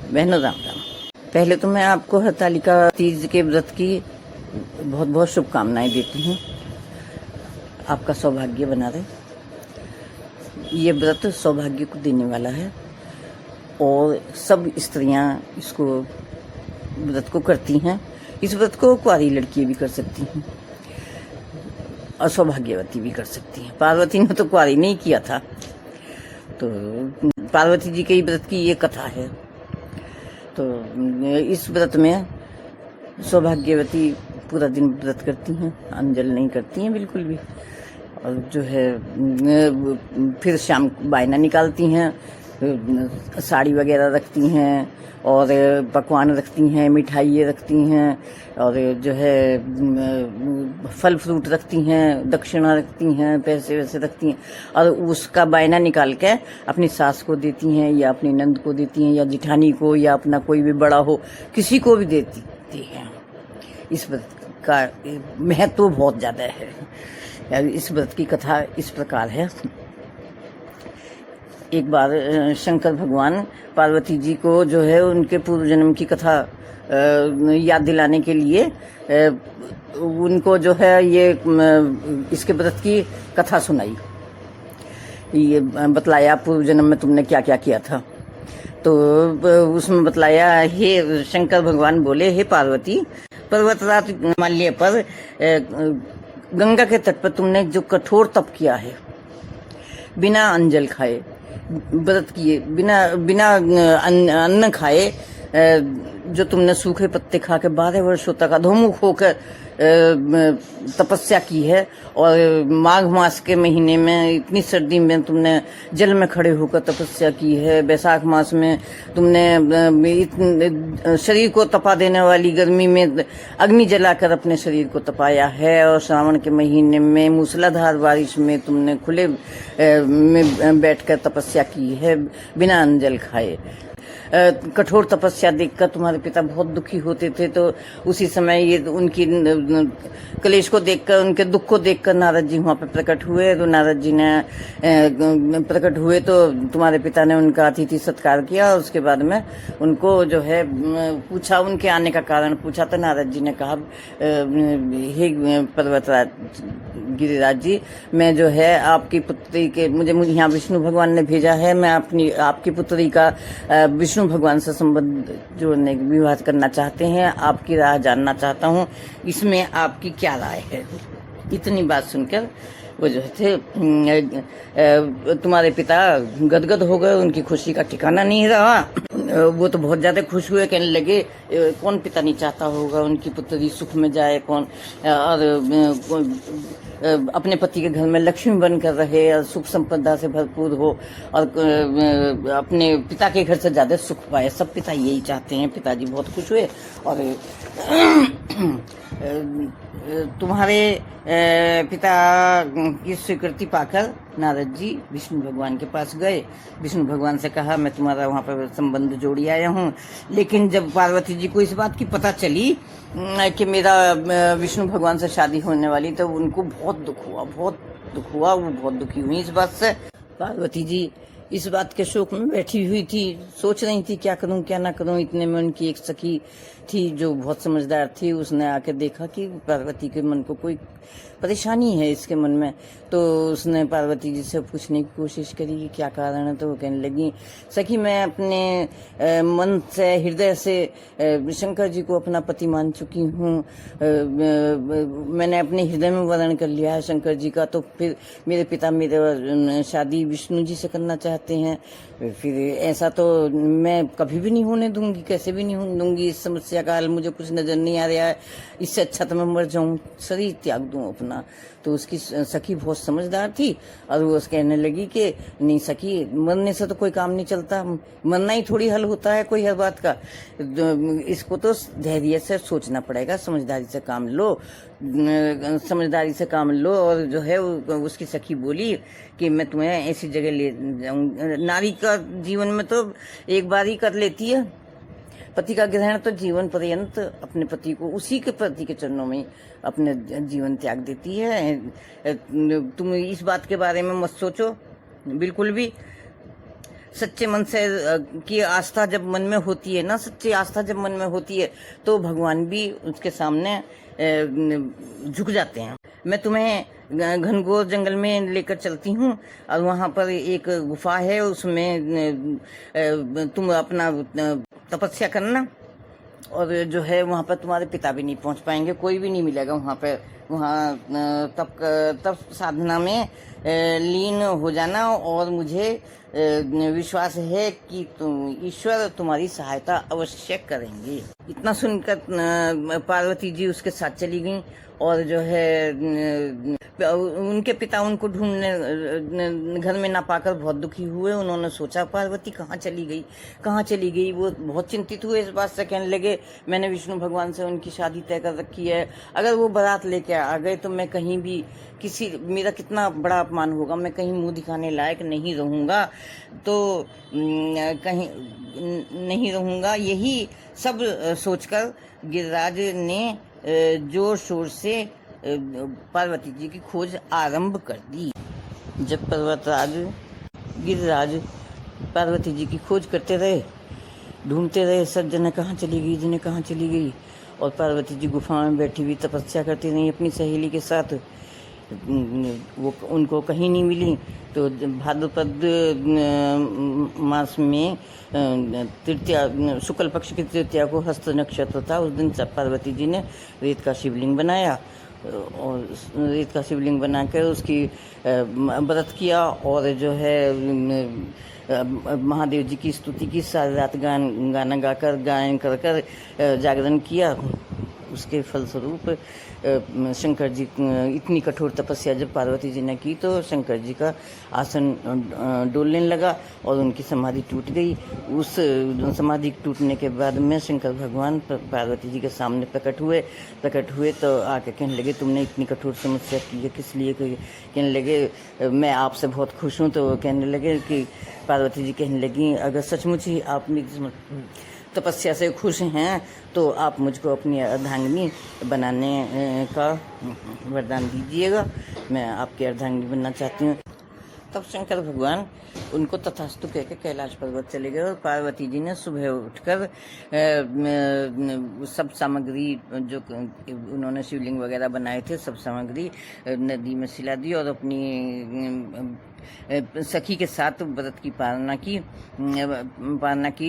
बहनों राम राम। पहले तो मैं आपको हरतालिका तीज के व्रत की बहुत बहुत शुभकामनाएं देती हूँ। आपका सौभाग्य बना रहे। ये व्रत सौभाग्य को देने वाला है और सब स्त्रियां इसको व्रत को करती हैं। इस व्रत को कुंवारी लड़कियां भी कर सकती हैं और सौभाग्यवती भी कर सकती हैं। पार्वती ने तो कुंवारी नहीं किया था, तो पार्वती जी के व्रत की ये कथा है। तो इस व्रत में सौभाग्यवती पूरा दिन व्रत करती हैं, अंजल नहीं करती हैं बिल्कुल भी। और जो है फिर शाम बायना निकालती हैं, साड़ी वगैरह रखती हैं और पकवान रखती हैं, मिठाइयाँ रखती हैं और जो है फल फ्रूट रखती हैं, दक्षिणा रखती हैं, पैसे वैसे रखती हैं और उसका बायना निकाल के अपनी सास को देती हैं या अपनी नंद को देती हैं या जिठानी को या अपना कोई भी बड़ा हो किसी को भी देती हैं। इस व्रत का महत्व बहुत ज़्यादा है। इस व्रत की कथा इस प्रकार है। एक बार शंकर भगवान पार्वती जी को जो है उनके पूर्व जन्म की कथा याद दिलाने के लिए उनको जो है ये इसके व्रत की कथा सुनाई। ये बतलाया पूर्व जन्म में तुमने क्या क्या किया था। तो उसमें बतलाया, हे शंकर भगवान बोले, हे पार्वती, पर्वतराज हिमालय पर गंगा के तट पर तुमने जो कठोर तप किया है, बिना अंजल खाए व्रत किए, बिना अन्न खाए, जो तुमने सूखे पत्ते खा के 12 वर्षों तक अधोमुख होकर तपस्या की है और माघ मास के महीने में इतनी सर्दी में तुमने जल में खड़े होकर तपस्या की है, बैसाख मास में तुमने शरीर को तपा देने वाली गर्मी में अग्नि जलाकर अपने शरीर को तपाया है और श्रावण के महीने में मूसलाधार बारिश में तुमने खुले में बैठकर तपस्या की है बिना अन्न खाए। कठोर तपस्या देखकर तुम्हारे पिता बहुत दुखी होते थे, तो उसी समय ये उनकी कलेश को देखकर, उनके दुख को देखकर नारद जी वहाँ पे प्रकट हुए। तो नारद जी ने प्रकट हुए तो तुम्हारे पिता ने उनका अतिथि सत्कार किया। उसके बाद में उनको जो है पूछा, उनके आने का कारण पूछा, तो नारद जी ने कहा, हे पर्वतराज गिरिराज जी, मैं जो है आपकी पुत्री के, मुझे यहाँ विष्णु भगवान ने भेजा है, मैं आपकी पुत्री का विष्णु भगवान से संबंध जोड़ने विवाह करना चाहते हैं, आपकी राय जानना चाहता हूँ, इसमें आपकी क्या राय है। इतनी बात सुनकर वो जो थे तुम्हारे पिता गदगद हो गए, उनकी खुशी का ठिकाना नहीं रहा। वो तो बहुत ज्यादा खुश हुए, कहने लगे कौन पिता नहीं चाहता होगा उनकी पुत्री सुख में जाए, कौन और अपने पति के घर में लक्ष्मी बनकर रहे और सुख संपदा से भरपूर हो और अपने पिता के घर से ज्यादा सुख पाए। सब पिता यही चाहते हैं। पिताजी बहुत खुश हुए और तुम्हारे पिता की स्वीकृति पाकर नारद जी विष्णु भगवान के पास गए। विष्णु भगवान से कहा, मैं तुम्हारा वहाँ पर संबंध जोड़ी आया हूँ। लेकिन जब पार्वती जी को इस बात की पता चली कि मेरा विष्णु भगवान से शादी होने वाली, तो उनको बहुत दुख हुआ, वो बहुत दुखी हुई इस बात से। पार्वती जी इस बात के शोक में बैठी हुई थी, सोच रही थी क्या करूं क्या ना करूं। इतने में उनकी एक सखी थी जो बहुत समझदार थी, उसने आके देखा कि पार्वती के मन को कोई परेशानी है इसके मन में। तो उसने पार्वती जी से पूछने की कोशिश करी कि क्या कारण है। तो वो कहने लगी, सखी, मैं अपने मन से, हृदय से शंकर जी को अपना पति मान चुकी हूँ। मैंने अपने हृदय में वर्ण कर लिया है शंकर जी का। तो फिर मेरे पिता मेरे शादी विष्णु जी से करना चाहते हैं। फिर ऐसा तो मैं कभी भी नहीं होने दूंगी, कैसे भी नहीं होने दूंगी। इस समस्या का हल मुझे कुछ नजर नहीं आ रहा है। इससे अच्छा तो मैं मर जाऊं, शरीर त्याग दूं अपना। तो उसकी सखी बहुत समझदार थी और वो कहने लगी कि नहीं सखी, मरने से तो कोई काम नहीं चलता, मरना ही थोड़ी हल होता है कोई हर बात का। इसको तो धैर्य से सोचना पड़ेगा, समझदारी से काम लो। और जो है उसकी सखी बोली कि मैं तुम्हें ऐसी जगह ले जाऊं। नारी का जीवन में तो एक बार ही कर लेती है पति का ग्रहण, तो जीवन पर्यंत अपने पति को, उसी के पति के चरणों में अपने जीवन त्याग देती है। तुम इस बात के बारे में मत सोचो बिल्कुल भी। सच्चे मन से की आस्था जब मन में होती है ना, सच्ची आस्था जब मन में होती है तो भगवान भी उसके सामने झुक जाते हैं। मैं तुम्हें घनघोर जंगल में लेकर चलती हूँ और वहाँ पर एक गुफा है, उसमें तुम अपना तपस्या करना, और जो है वहाँ पर तुम्हारे पिता भी नहीं पहुँच पाएंगे, कोई भी नहीं मिलेगा वहाँ पे। वहाँ तप साधना में लीन हो जाना, और मुझे विश्वास है कि ईश्वर तुम्हारी सहायता अवश्य करेंगे। इतना सुनकर पार्वती जी उसके साथ चली गईं, और जो है उनके पिता उनको ढूंढने घर में ना पाकर बहुत दुखी हुए। उन्होंने सोचा पार्वती कहाँ चली गई। वो बहुत चिंतित हुए इस बात से, कहने लगे मैंने विष्णु भगवान से उनकी शादी तय कर रखी है, अगर वो बारात लेके आ गए तो मैं कहीं भी मेरा कितना बड़ा अपमान होगा, मैं कहीं मुंह दिखाने लायक नहीं रहूँगा, तो कहीं नहीं रहूँगा। यही सब सोचकर गिरिराज ने जोर शोर से पार्वती जी की खोज आरंभ कर दी। जब पर्वतराज गिरिराज पार्वती जी की खोज करते रहे, ढूंढते रहे, सब जने कहाँ चली गई, और पार्वती जी गुफा में बैठी हुई तपस्या करती रही अपनी सहेली के साथ। वो उनको कहीं नहीं मिली। तो भाद्रपद मास में तृतीया, शुक्ल पक्ष की तृतीया को हस्त नक्षत्र था, उस दिन पार्वती जी ने रेत का शिवलिंग बनाया, और रेत का शिवलिंग बनाकर उसकी व्रत किया, और जो है महादेव जी की स्तुति की, सारी रात गाना गाकर गायन कर जागरण किया। उसके फलस्वरूप शंकर जी इतनी कठोर तपस्या जब पार्वती जी ने की तो शंकर जी का आसन डोलने लगा और उनकी समाधि टूट गई। उस समाधि टूटने के बाद में शंकर भगवान पार्वती जी के सामने प्रकट हुए तो आके कहने लगे तुमने इतनी कठोर समस्या की है किस लिए? कहने लगे मैं आपसे बहुत खुश हूँ। तो कहने लगे कि पार्वती जी कहने लगी अगर सचमुच ही आप मेरी तपस्या से खुश हैं तो आप मुझको अपनी अर्धांगिनी बनाने का वरदान दीजिएगा, मैं आपकी अर्धांगिनी बनना चाहती हूँ। तब शंकर भगवान उनको तथास्तु कह के कैलाश पर्वत चले गए और पार्वती जी ने सुबह उठकर सब सामग्री जो उन्होंने शिवलिंग वगैरह बनाए थे सब सामग्री नदी में सिला दी और अपनी सखी के साथ व्रत की पालना की।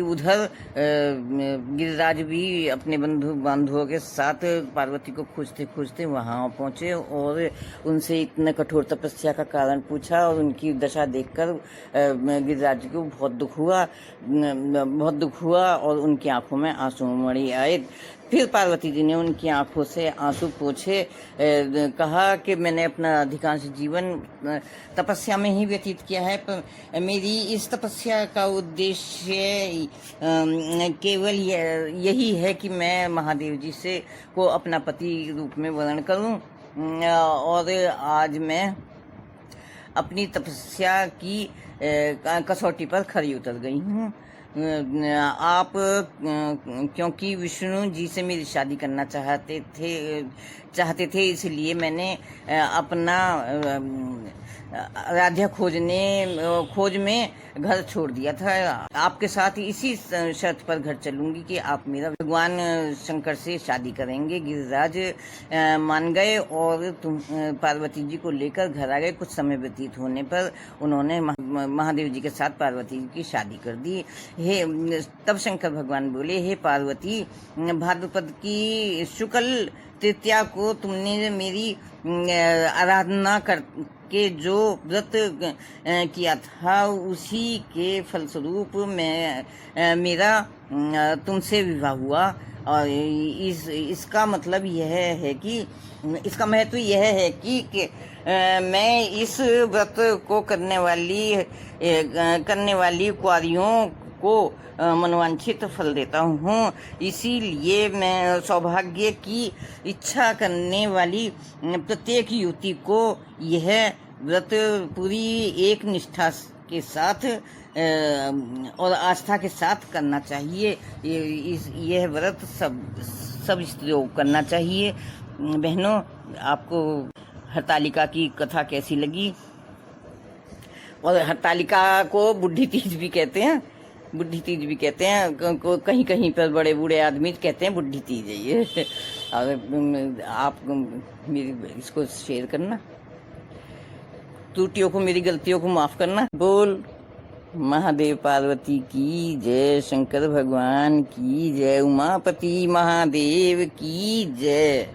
उधर गिरिराज भी अपने बंधुओं के साथ पार्वती को खोजते वहां पहुंचे और उनसे इतने कठोर तपस्या का कारण पूछा और उनकी दशा देखकर गिरिराज को बहुत दुख हुआ और उनकी आंखों में आंसू उमड़ आए। फिर पार्वती जी ने उनकी आंखों से आंसू पोंछे कहा कि मैंने अपना अधिकांश जीवन तपस्या में ही व्यतीत किया है, पर मेरी इस तपस्या का उद्देश्य केवल यही है कि मैं महादेव जी से को अपना पति रूप में वर्ण करूं और आज मैं अपनी तपस्या की कसौटी पर खरी उतर गई हूँ। आप क्योंकि विष्णु जी से मेरी शादी करना चाहते थे इसलिए मैंने अपना आराध्या खोज में घर छोड़ दिया था। आपके साथ इसी शर्त पर घर चलूंगी कि आप मेरा भगवान शंकर से शादी करेंगे। गिरिराज मान गए और पार्वती जी को लेकर घर आ गए। कुछ समय व्यतीत होने पर उन्होंने महादेव जी के साथ पार्वती जी की शादी कर दी। तब शंकर भगवान बोले हे पार्वती, भाद्रपद की शुक्ल तृतीया को तुमने मेरी आराधना करके जो व्रत किया था उसी के फलस्वरूप मेरा तुमसे विवाह हुआ। और इसका मतलब यह है कि इसका महत्व यह है कि मैं इस व्रत को करने वाली कुंवारियों को मनोवांछित फल देता हूँ। इसीलिए मैं सौभाग्य की इच्छा करने वाली प्रत्येक युवती को यह व्रत पूरी एक निष्ठा के साथ और आस्था के साथ करना चाहिए। यह व्रत सब स्त्रियों को करना चाहिए। बहनों, आपको हरतालिका की कथा कैसी लगी? और हरतालिका को बुढ़ी तीज भी कहते हैं, बुढ़ी तीज भी कहते हैं। कहीं कहीं पर बड़े बूढ़े आदमी कहते हैं बुढ़ी तीज है ये। और आप मेरी इसको शेयर करना, त्रुटियों को, मेरी गलतियों को माफ करना। बोल महादेव पार्वती की जय, शंकर भगवान की जय, उमापति महादेव की जय।